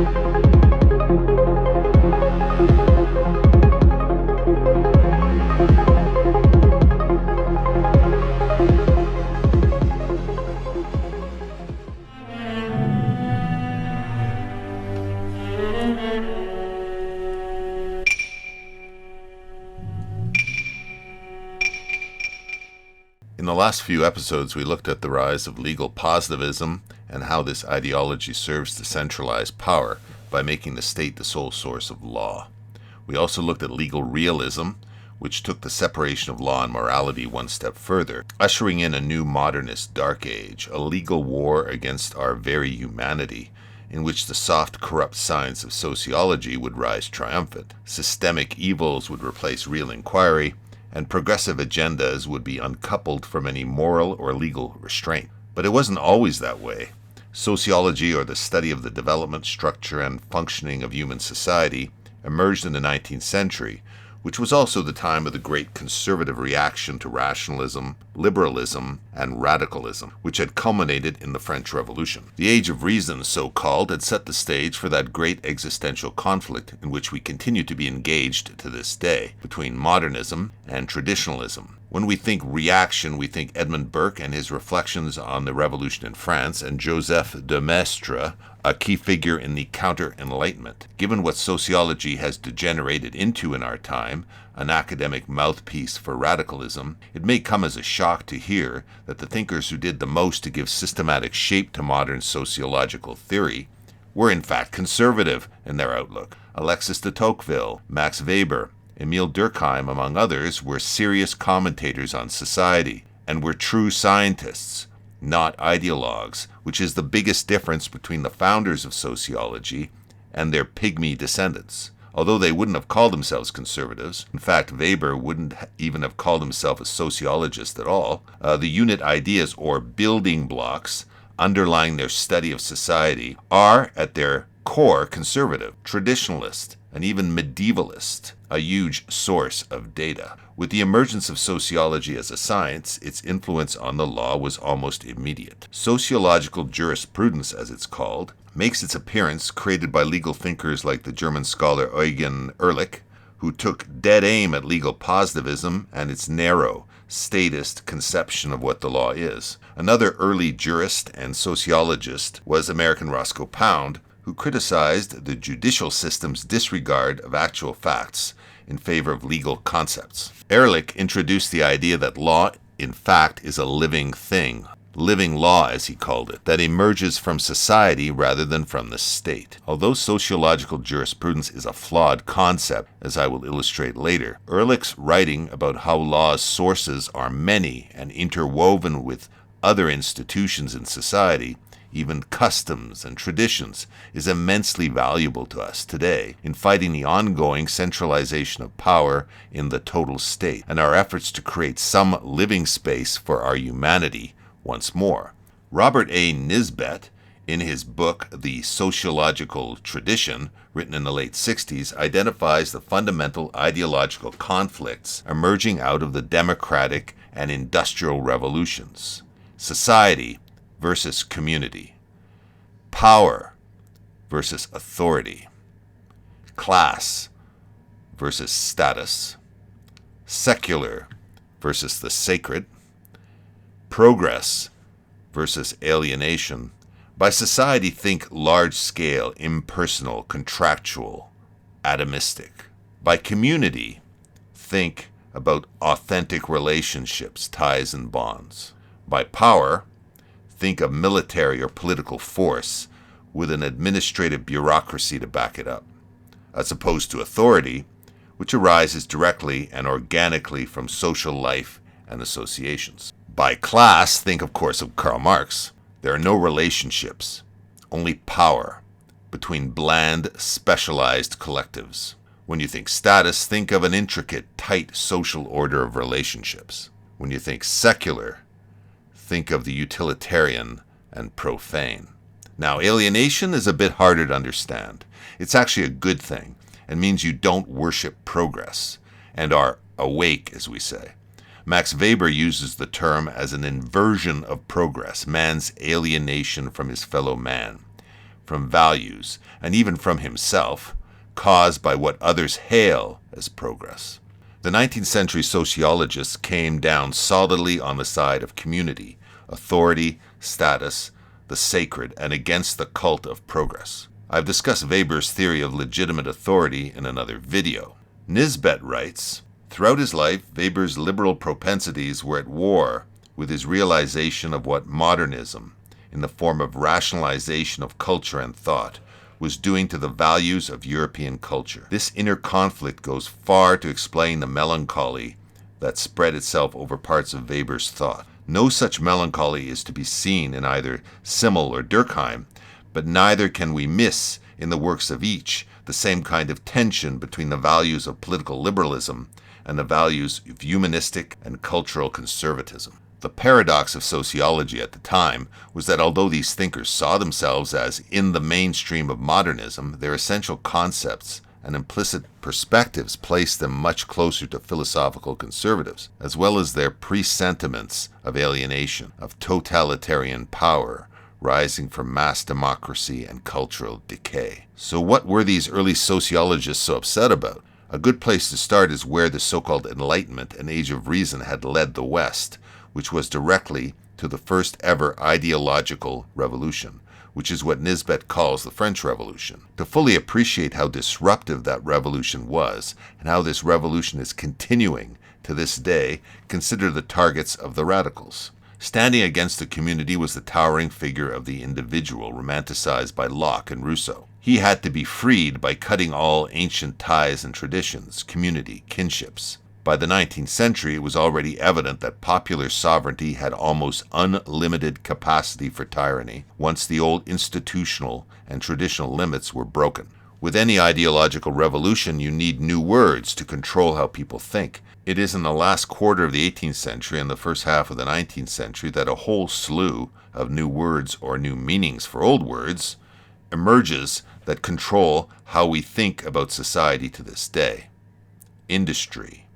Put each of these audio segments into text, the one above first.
In the last few episodes, we looked at the rise of legal positivism and how this ideology serves to centralize power by making the state the sole source of law. We also looked at legal realism, which took the separation of law and morality one step further, ushering in a new modernist dark age, a legal war against our very humanity, in which the soft, corrupt science of sociology would rise triumphant. Systemic evils would replace real inquiry, and progressive agendas would be uncoupled from any moral or legal restraint. But it wasn't always that way. Sociology, or the study of the development, structure, and functioning of human society, emerged in the 19th century, which was also the time of the great conservative reaction to rationalism, liberalism, and radicalism, which had culminated in the French Revolution. The Age of Reason, so-called, had set the stage for that great existential conflict in which we continue to be engaged to this day, between modernism and traditionalism. When we think reaction, we think Edmund Burke and his reflections on the revolution in France, and Joseph de Maistre, a key figure in the counter-enlightenment. Given what sociology has degenerated into in our time, an academic mouthpiece for radicalism, it may come as a shock to hear that the thinkers who did the most to give systematic shape to modern sociological theory were in fact conservative in their outlook. Alexis de Tocqueville, Max Weber, Emile Durkheim, among others, were serious commentators on society and were true scientists, not ideologues, which is the biggest difference between the founders of sociology and their pygmy descendants. Although they wouldn't have called themselves conservatives, in fact, Weber wouldn't even have called himself a sociologist at all, the unit ideas or building blocks underlying their study of society are, at their core, conservative, traditionalist, and even medievalist, a huge source of data. With the emergence of sociology as a science, its influence on the law was almost immediate. Sociological jurisprudence, as it's called, makes its appearance, created by legal thinkers like the German scholar Eugen Ehrlich, who took dead aim at legal positivism and its narrow, statist conception of what the law is. Another early jurist and sociologist was American Roscoe Pound, who criticized the judicial system's disregard of actual facts in favor of legal concepts. Erhlich introduced the idea that law, in fact, is a living thing, living law as he called it, that emerges from society rather than from the state. Although sociological jurisprudence is a flawed concept, as I will illustrate later, Erhlich's writing about how law's sources are many and interwoven with other institutions in society, even customs and traditions, is immensely valuable to us today in fighting the ongoing centralization of power in the total state and our efforts to create some living space for our humanity once more. Robert A. Nisbet, in his book The Sociological Tradition, written in the late 60s, identifies the fundamental ideological conflicts emerging out of the democratic and industrial revolutions. Society versus community, power versus authority, class versus status, secular versus the sacred, progress versus alienation. By society, think large-scale, impersonal, contractual, atomistic. By community, think about authentic relationships, ties, and bonds. By power, think of military or political force with an administrative bureaucracy to back it up, as opposed to authority, which arises directly and organically from social life and associations. By class, think, of course, of Karl Marx. There are no relationships, only power between bland, specialized collectives. When you think status, think of an intricate, tight social order of relationships. When you think secular, think of the utilitarian and profane. Now, alienation is a bit harder to understand. It's actually a good thing and means you don't worship progress and are awake, as we say. Max Weber uses the term as an inversion of progress, man's alienation from his fellow man. from values, and even from himself, caused by what others hail as progress. The 19th century sociologists came down solidly on the side of community, authority, status, the sacred, and against the cult of progress. I've discussed Weber's theory of legitimate authority in another video. Nisbet writes, throughout his life, Weber's liberal propensities were at war with his realization of what modernism, in the form of rationalization of culture and thought, was doing to the values of European culture. This inner conflict goes far to explain the melancholy that spread itself over parts of Weber's thought. No such melancholy is to be seen in either Simmel or Durkheim, but neither can we miss in the works of each the same kind of tension between the values of political liberalism and the values of humanistic and cultural conservatism. The paradox of sociology at the time was that although these thinkers saw themselves as in the mainstream of modernism, their essential concepts and implicit perspectives placed them much closer to philosophical conservatives, as well as their presentiments of alienation, of totalitarian power, rising from mass democracy and cultural decay. So what were these early sociologists so upset about? A good place to start is where the so-called Enlightenment and Age of Reason had led the West, which was directly to the first ever ideological revolution, which is what Nisbet calls the French Revolution. To fully appreciate how disruptive that revolution was, and how this revolution is continuing to this day, consider the targets of the radicals. Standing against the community was the towering figure of the individual, romanticized by Locke and Rousseau. He had to be freed by cutting all ancient ties and traditions, community, kinships. By the 19th century, it was already evident that popular sovereignty had almost unlimited capacity for tyranny once the old institutional and traditional limits were broken. With any ideological revolution, you need new words to control how people think. It is in the last quarter of the 18th century and the first half of the 19th century that a whole slew of new words or new meanings for old words emerges that control how we think about society to this day. Industry,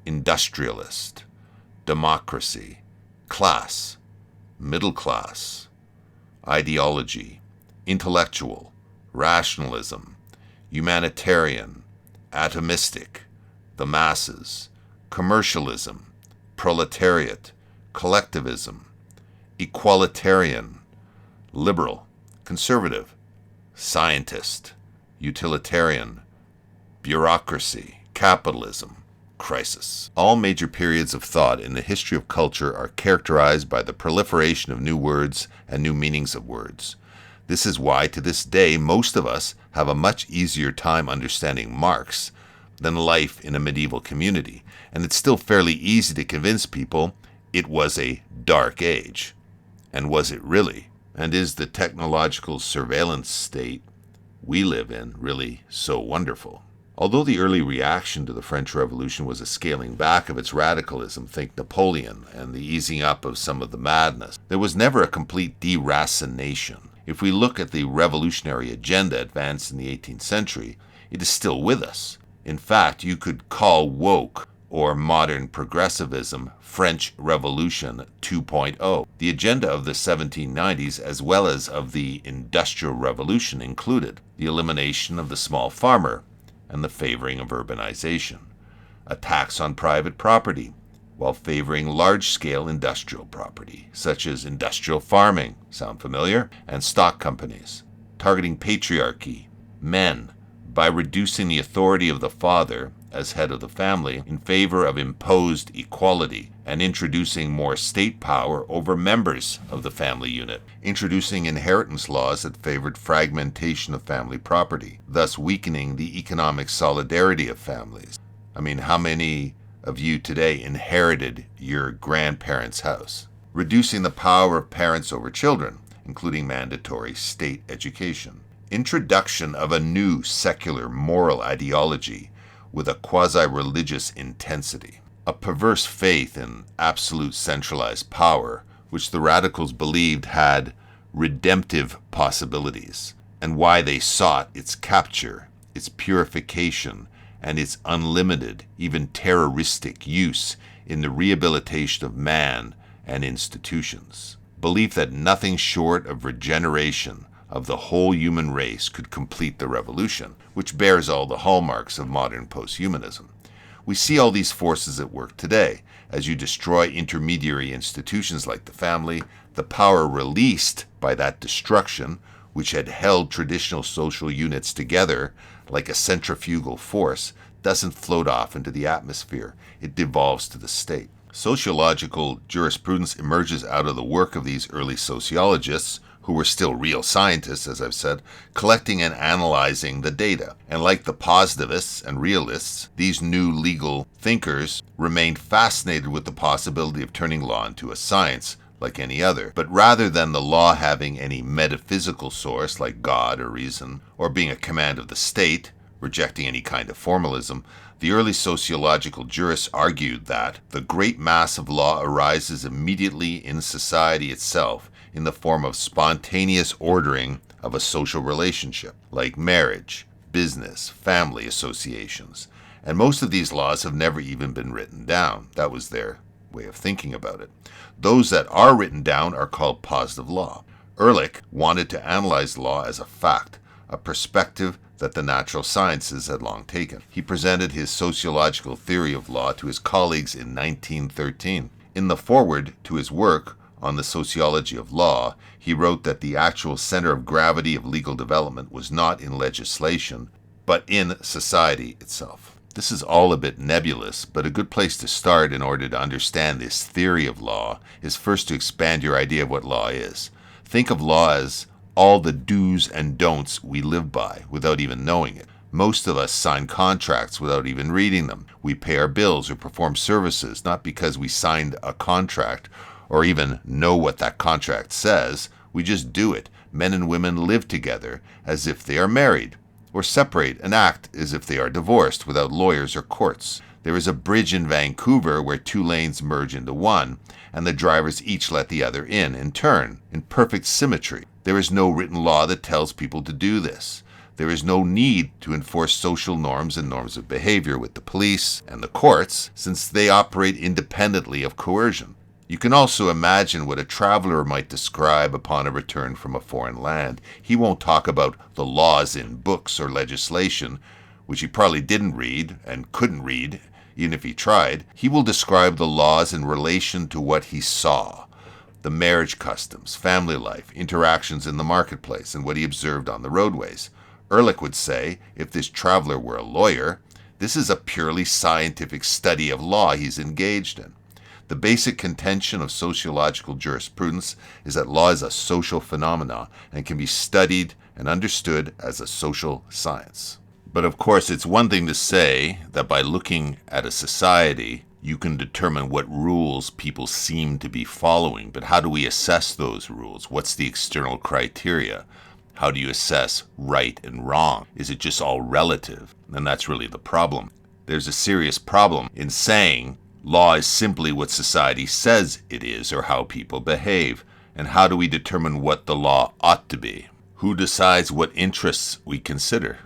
industrialist, democracy, class, middle class, ideology, intellectual, rationalism, humanitarian, atomistic, the masses, commercialism, proletariat, collectivism, equalitarian, liberal, conservative, scientist, utilitarian, bureaucracy, capitalism, crisis. All major periods of thought in the history of culture are characterized by the proliferation of new words and new meanings of words. This is why, to this day, most of us have a much easier time understanding Marx than life in a medieval community, and it's still fairly easy to convince people it was a dark age. And was it really? And is the technological surveillance state we live in really so wonderful? Although the early reaction to the French Revolution was a scaling back of its radicalism, think Napoleon, and the easing up of some of the madness, there was never a complete deracination. If we look at the revolutionary agenda advanced in the 18th century, it is still with us. In fact, you could call woke or modern progressivism French Revolution 2.0. The agenda of the 1790s as well as of the Industrial Revolution included the elimination of the small farmer and the favoring of urbanization, a tax on private property, while favoring large-scale industrial property, such as industrial farming, sound familiar, and stock companies, targeting patriarchy, men, by reducing the authority of the father as head of the family in favor of imposed equality, and introducing more state power over members of the family unit, introducing inheritance laws that favored fragmentation of family property, thus weakening the economic solidarity of families. I mean, how many of you today inherited your grandparents' house? Reducing the power of parents over children, including mandatory state education. Introduction of a new secular moral ideology with a quasi-religious intensity. A perverse faith in absolute centralized power, which the radicals believed had redemptive possibilities, and why they sought its capture, its purification, and its unlimited, even terroristic use in the rehabilitation of man and institutions. Belief that nothing short of regeneration, of the whole human race could complete the revolution, which bears all the hallmarks of modern posthumanism. We see all these forces at work today. As you destroy intermediary institutions like the family, the power released by that destruction, which had held traditional social units together like a centrifugal force, doesn't float off into the atmosphere. It devolves to the state. Sociological jurisprudence emerges out of the work of these early sociologists, who were still real scientists, as I've said, collecting and analyzing the data. And like the positivists and realists, these new legal thinkers remained fascinated with the possibility of turning law into a science like any other. But rather than the law having any metaphysical source like God or reason, or being a command of the state, rejecting any kind of formalism, the early sociological jurists argued that the great mass of law arises immediately in society itself in the form of spontaneous ordering of a social relationship, like marriage, business, family associations. And most of these laws have never even been written down. That was their way of thinking about it. Those that are written down are called positive law. Ehrlich wanted to analyze law as a fact, a perspective that the natural sciences had long taken. He presented his sociological theory of law to his colleagues in 1913. In the foreword to his work on the sociology of law, he wrote that the actual center of gravity of legal development was not in legislation, but in society itself. This is all a bit nebulous, but a good place to start in order to understand this theory of law is first to expand your idea of what law is. Think of law as all the do's and don'ts we live by without even knowing it. Most of us sign contracts without even reading them. We pay our bills or perform services not because we signed a contract or even know what that contract says. We just do it. Men and women live together as if they are married, or separate and act as if they are divorced without lawyers or courts. There is a bridge in Vancouver where two lanes merge into one, and the drivers each let the other in turn, in perfect symmetry. There is no written law that tells people to do this. There is no need to enforce social norms and norms of behavior with the police and the courts, since they operate independently of coercion. You can also imagine what a traveler might describe upon a return from a foreign land. He won't talk about the laws in books or legislation, which he probably didn't read and couldn't read, even if he tried. He will describe the laws in relation to what he saw. The marriage customs, family life, interactions in the marketplace, and what he observed on the roadways. Erhlich would say, if this traveler were a lawyer, this is a purely scientific study of law he's engaged in. The basic contention of sociological jurisprudence is that law is a social phenomenon and can be studied and understood as a social science. But of course, it's one thing to say that by looking at a society, you can determine what rules people seem to be following. But how do we assess those rules? What's the external criteria? How do you assess right and wrong? Is it just all relative? And that's really the problem. There's a serious problem in saying law is simply what society says it is or how people behave. And how do we determine what the law ought to be? Who decides what interests we consider?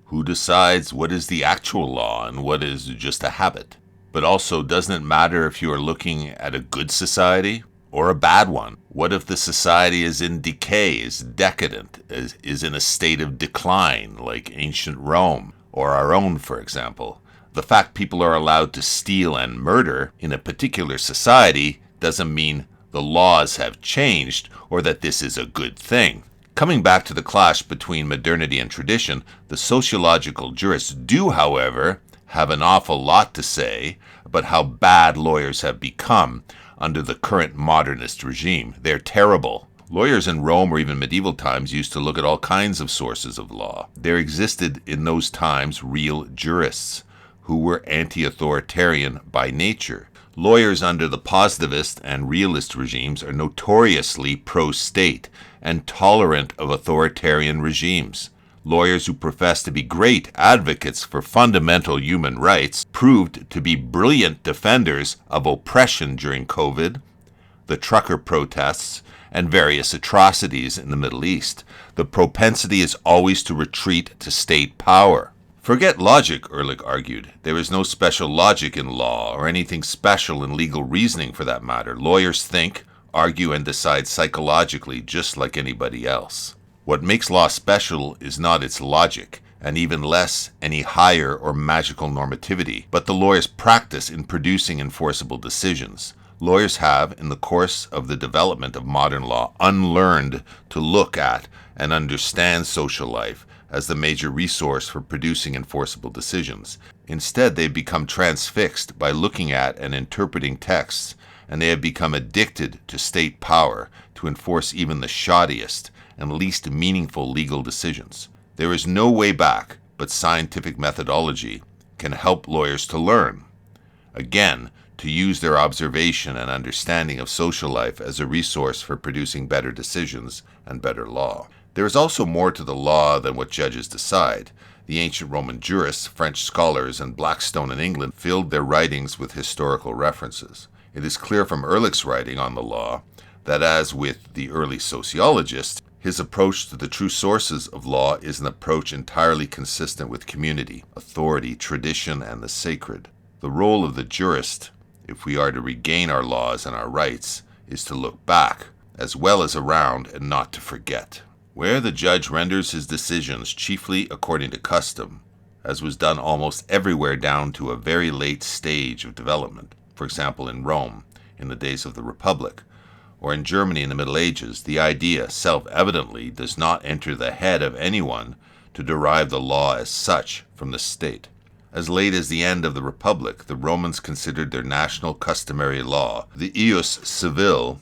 Who decides what is the actual law and what is just a habit? But also, doesn't it matter if you are looking at a good society or a bad one? What if the society is in decay, is decadent, is in a state of decline, like ancient Rome, or our own, for example? The fact people are allowed to steal and murder in a particular society doesn't mean the laws have changed or that this is a good thing. Coming back to the clash between modernity and tradition, the sociological jurists do, however, have an awful lot to say about how bad lawyers have become under the current modernist regime. They're terrible. Lawyers in Rome or even medieval times used to look at all kinds of sources of law. There existed in those times real jurists who were anti-authoritarian by nature. Lawyers under the positivist and realist regimes are notoriously pro-state and tolerant of authoritarian regimes. Lawyers who profess to be great advocates for fundamental human rights proved to be brilliant defenders of oppression during COVID, the trucker protests, and various atrocities in the Middle East. The propensity is always to retreat to state power. Forget logic, Erhlich argued. There is no special logic in law or anything special in legal reasoning for that matter. Lawyers think, argue, and decide psychologically just like anybody else. What makes law special is not its logic, and even less any higher or magical normativity, but the lawyer's practice in producing enforceable decisions. Lawyers have, in the course of the development of modern law, unlearned to look at and understand social life as the major resource for producing enforceable decisions. Instead, they've become transfixed by looking at and interpreting texts, and they have become addicted to state power to enforce even the shoddiest and least meaningful legal decisions. There is no way back, but scientific methodology can help lawyers to learn. Again, to use their observation and understanding of social life as a resource for producing better decisions and better law. There is also more to the law than what judges decide. The ancient Roman jurists, French scholars, and Blackstone in England filled their writings with historical references. It is clear from Erhlich's writing on the law that, as with the early sociologists, his approach to the true sources of law is an approach entirely consistent with community, authority, tradition, and the sacred. The role of the jurist, if we are to regain our laws and our rights, is to look back as well as around and not to forget. Where the judge renders his decisions chiefly according to custom, as was done almost everywhere down to a very late stage of development, for example in Rome in the days of the Republic, or in Germany in the Middle Ages, the idea self-evidently does not enter the head of anyone to derive the law as such from the state. As late as the end of the Republic, the Romans considered their national customary law, the ius civil,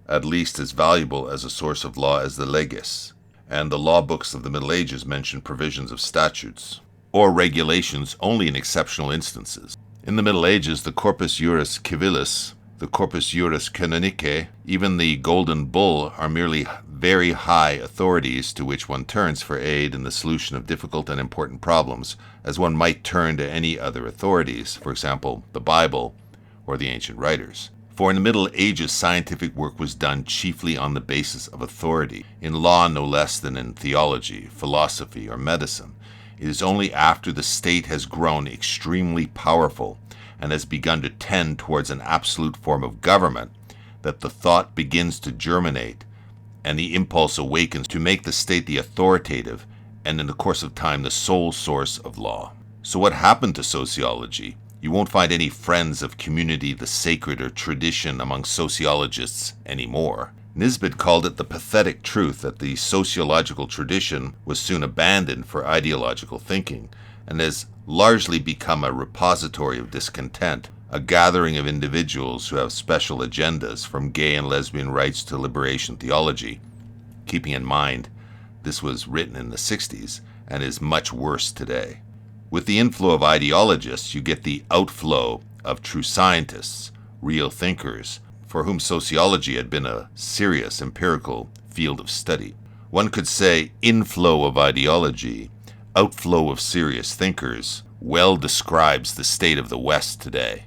at least as valuable as a source of law as the legis, and the law books of the Middle Ages mention provisions of statutes, or regulations only in exceptional instances. In the Middle Ages, the corpus juris civilis, the corpus juris canonicae, even the Golden Bull are merely very high authorities to which one turns for aid in the solution of difficult and important problems, as one might turn to any other authorities, for example, the Bible or the ancient writers. For in the Middle Ages, scientific work was done chiefly on the basis of authority, in law no less than in theology, philosophy, or medicine. It is only after the state has grown extremely powerful and has begun to tend towards an absolute form of government that the thought begins to germinate and the impulse awakens to make the state the authoritative and in the course of time the sole source of law. So what happened to sociology? You won't find any friends of community, the sacred, or tradition among sociologists anymore. Nisbet called it the pathetic truth that the sociological tradition was soon abandoned for ideological thinking and has largely become a repository of discontent, a gathering of individuals who have special agendas from gay and lesbian rights to liberation theology. Keeping in mind, this was written in the 60s and is much worse today. With the inflow of ideologists, you get the outflow of true scientists, real thinkers, for whom sociology had been a serious empirical field of study. One could say inflow of ideology, outflow of serious thinkers, well describes the state of the West today.